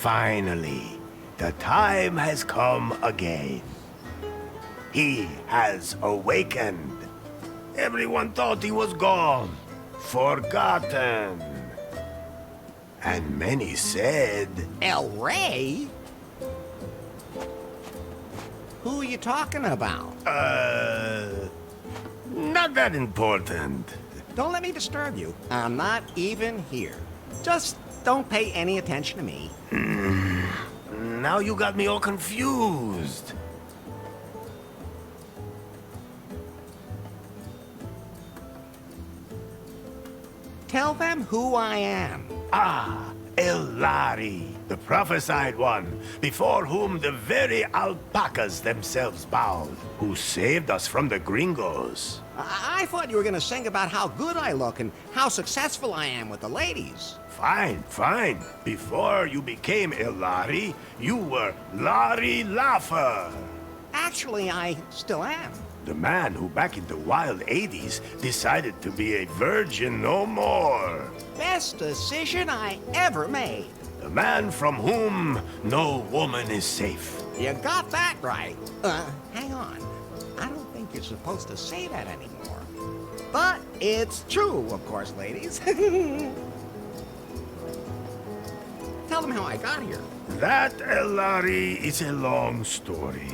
Finally, the time has come again. He has awakened. Everyone thought he was gone, forgotten. And many said, El Rey? Who are you talking about? not that important. Don't let me disturb you. I'm not even here. Just don't pay any attention to me. Now you got me all confused. Tell them who I am. Ah, Elari, the prophesied one, before whom the very alpacas themselves bowed, who saved us from the gringos. I thought you were gonna sing about how good I look and how successful I am with the ladies. Fine, fine. Before you became Elari, you were Lari Laugher. Actually, I still am. The man who back in the wild 80s decided to be a virgin no more. Best decision I ever made. The man from whom no woman is safe. You got that right. Hang on. I don't think you're supposed to say that anymore. But it's true, of course, ladies. Tell them how I got here. That, Elari, is a long story.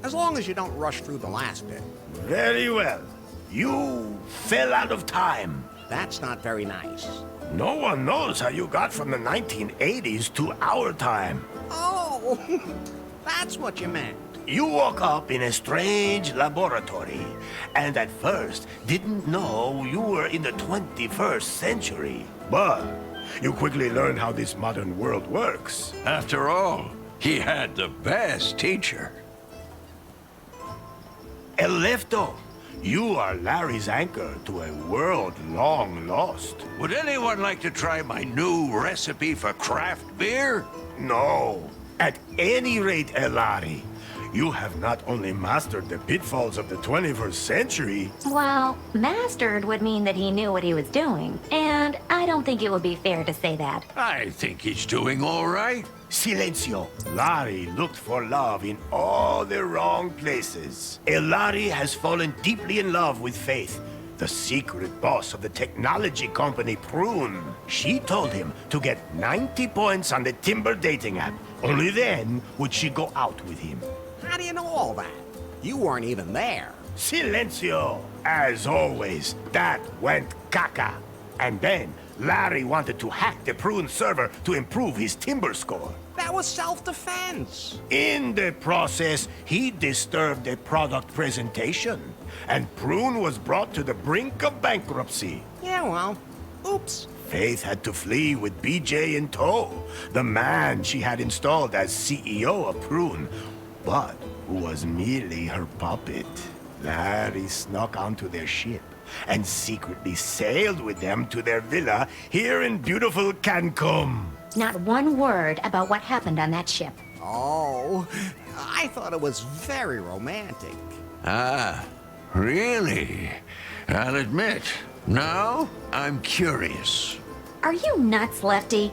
As long as you don't rush through the last bit. Very well. You fell out of time. That's not very nice. No one knows how you got from the 1980s to our time. Oh, that's what you meant. You woke up in a strange laboratory, and at first didn't know you were in the 21st century. But you quickly learned how this modern world works. After all, he had the best teacher. Elefto, you are Larry's anchor to a world long lost. Would anyone like to try my new recipe for craft beer? No. At any rate, Elari, you have not only mastered the pitfalls of the 21st century... Well, mastered would mean that he knew what he was doing, and I don't think it would be fair to say that. I think he's doing all right. Silencio. Larry looked for love in all the wrong places. Elari has fallen deeply in love with Faith, the secret boss of the technology company Prune. She told him to get 90 points on the Timber dating app. Only then would she go out with him. How do you know all that? You weren't even there. Silencio. As always, that went caca. And then Larry wanted to hack the Prune server to improve his Timber score. That was self-defense. In the process, he disturbed a product presentation, and Prune was brought to the brink of bankruptcy. Yeah, well, oops. Faith had to flee with BJ in tow, the man she had installed as CEO of Prune, but who was merely her puppet. Larry snuck onto their ship and secretly sailed with them to their villa here in beautiful Cancun. Not one word about what happened on that ship. Oh, I thought it was very romantic. Ah, really? I'll admit, now I'm curious. Are you nuts, Lefty?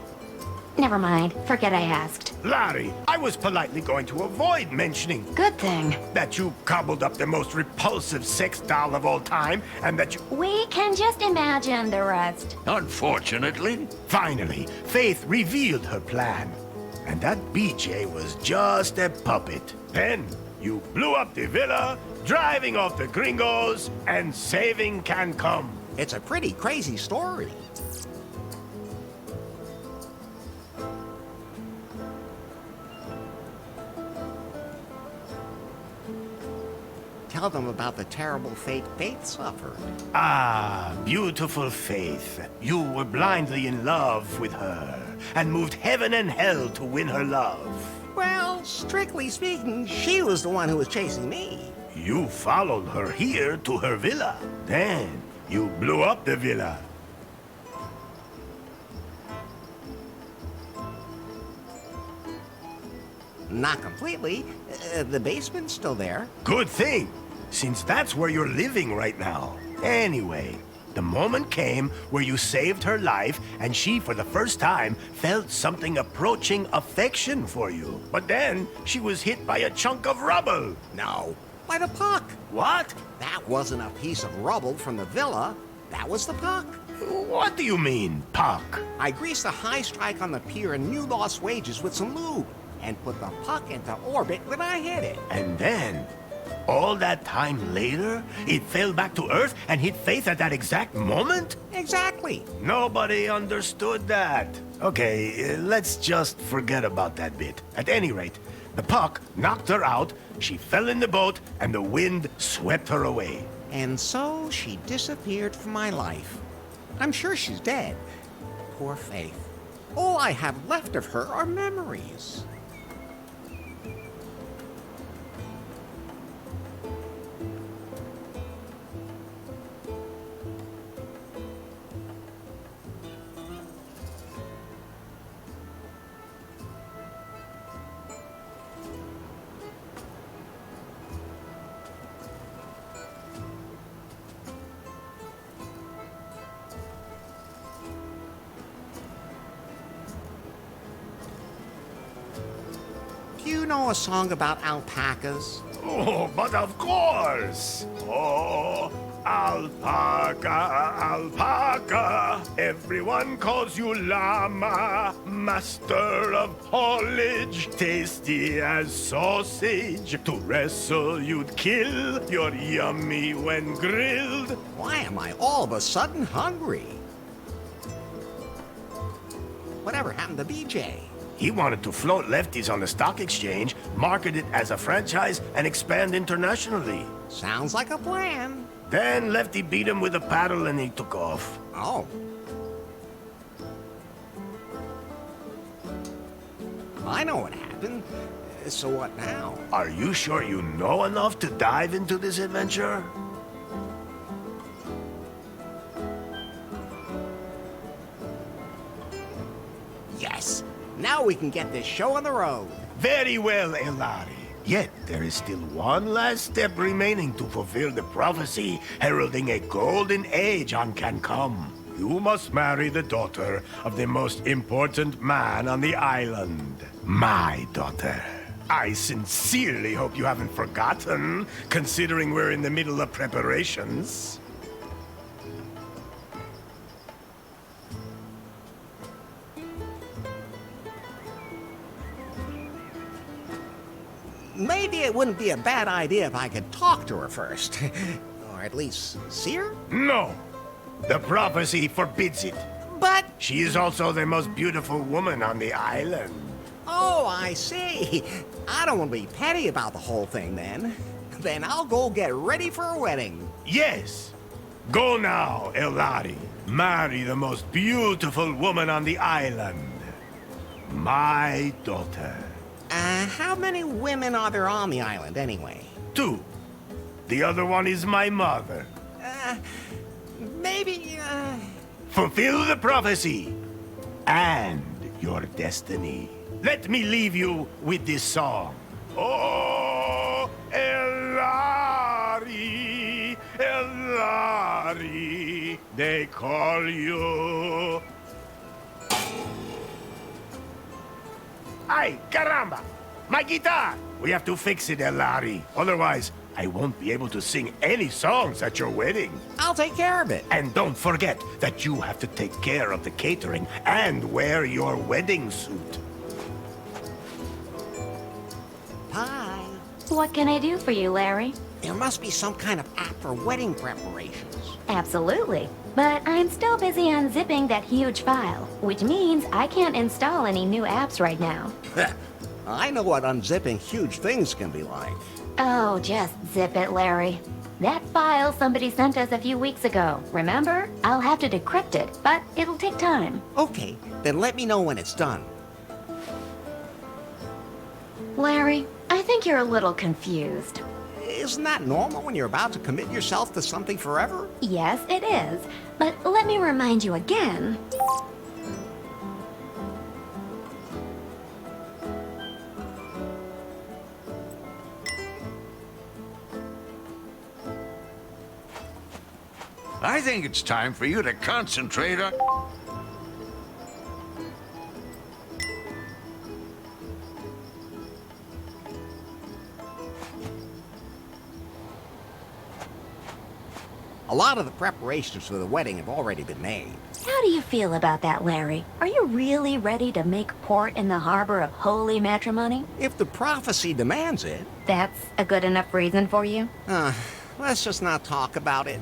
Never mind. Forget I asked. Larry, I was politely going to avoid mentioning Good thing. that you cobbled up the most repulsive sex doll of all time, and that you... We can just imagine the rest. Unfortunately, Finally, Faith revealed her plan. And that BJ was just a puppet. Then, you blew up the villa, driving off the gringos, and saving Cancun. It's a pretty crazy story. Tell them about the terrible fate Faith suffered. Ah, beautiful Faith. You were blindly in love with her, and moved heaven and hell to win her love. Well, strictly speaking, she was the one who was chasing me. You followed her here to her villa. Then, you blew up the villa. Not completely. The basement's still there. Good thing, since that's where you're living right now. Anyway, The moment came where you saved her life, and she, for the first time, felt something approaching affection for you. But then, she was hit by a chunk of rubble. No, by the puck. What? That wasn't a piece of rubble from the villa. That was the puck. What do you mean, puck? I greased a high strike on the pier in New Lost Wages with some lube and put the puck into orbit when I hit it. And then, all that time later, it fell back to Earth and hit Faith at that exact moment? Exactly. Nobody understood that. Okay, let's just forget about that bit. At any rate, the puck knocked her out, she fell in the boat, and the wind swept her away. And so she disappeared from my life. I'm sure she's dead. Poor Faith. All I have left of her are memories. Do you know a song about alpacas? Oh, but of course! Oh, alpaca, alpaca. Everyone calls you llama, master of haulage, tasty as sausage. To wrestle, you'd kill. You're yummy when grilled. Why am I all of a sudden hungry? Whatever happened to BJ? He wanted to float lefties on the stock exchange, market it as a franchise, and expand internationally. Sounds like a plan. Then Lefty beat him with a paddle and he took off. Oh. I know what happened. So what now? Are you sure you know enough to dive into this adventure? Yes. Now we can get this show on the road. Very well, Elari. Yet there is still one last step remaining to fulfill the prophecy heralding a golden age on Cancom. You must marry the daughter of the most important man on the island. My daughter. I sincerely hope you haven't forgotten, considering we're in the middle of preparations. Maybe it wouldn't be a bad idea if I could talk to her first. Or at least see her? No. The prophecy forbids it. But... She is also the most beautiful woman on the island. Oh, I see. I don't want to be petty about the whole thing then. Then I'll go get ready for a wedding. Yes. Go now, Elari. Marry the most beautiful woman on the island. My daughter. How many women are there on the island anyway? 2. The other one is my mother. Maybe, Fulfill the prophecy and your destiny. Let me leave you with this song. Oh, Elari, Elari, they call you. Ay, caramba! My guitar! We have to fix it, Elari. Otherwise, I won't be able to sing any songs at your wedding. I'll take care of it. And don't forget that you have to take care of the catering and wear your wedding suit. Bye. What can I do for you, Larry? There must be some kind of app for wedding preparations. Absolutely. But I'm still busy unzipping that huge file, which means I can't install any new apps right now. I know what unzipping huge things can be like. Oh, just zip it, Larry. That file somebody sent us a few weeks ago, remember? I'll have to decrypt it, but it'll take time. Okay, then let me know when it's done. Larry, I think you're a little confused. Isn't that normal when you're about to commit yourself to something forever? Yes, it is. But let me remind you again. I think it's time for you to concentrate on... A lot of the preparations for the wedding have already been made. How do you feel about that, Larry? Are you really ready to make port in the harbor of holy matrimony? If the prophecy demands it. That's a good enough reason for you? Let's just not talk about it.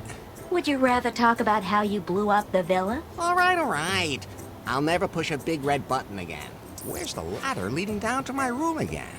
Would you rather talk about how you blew up the villa? All right. I'll never push a big red button again. Where's the ladder leading down to my room again?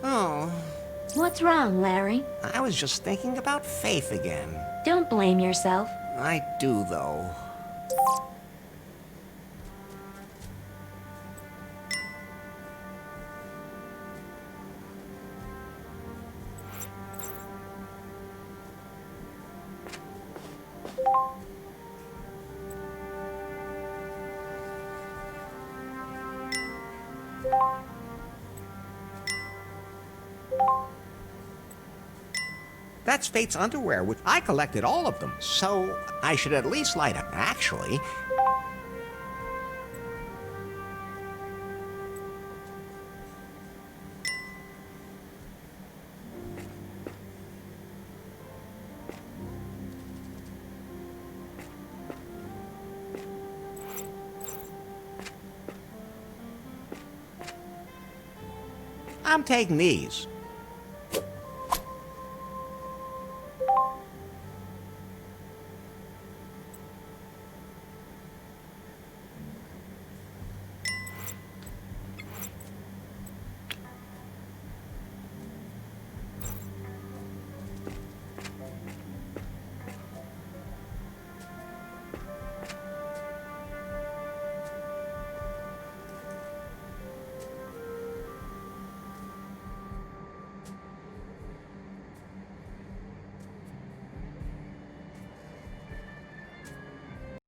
Oh, What's wrong, Larry? I was just thinking about Faith again. Don't blame yourself. I do, though. That's Fate's underwear, which I collected all of them, so I should at least light up. Actually, I'm taking these.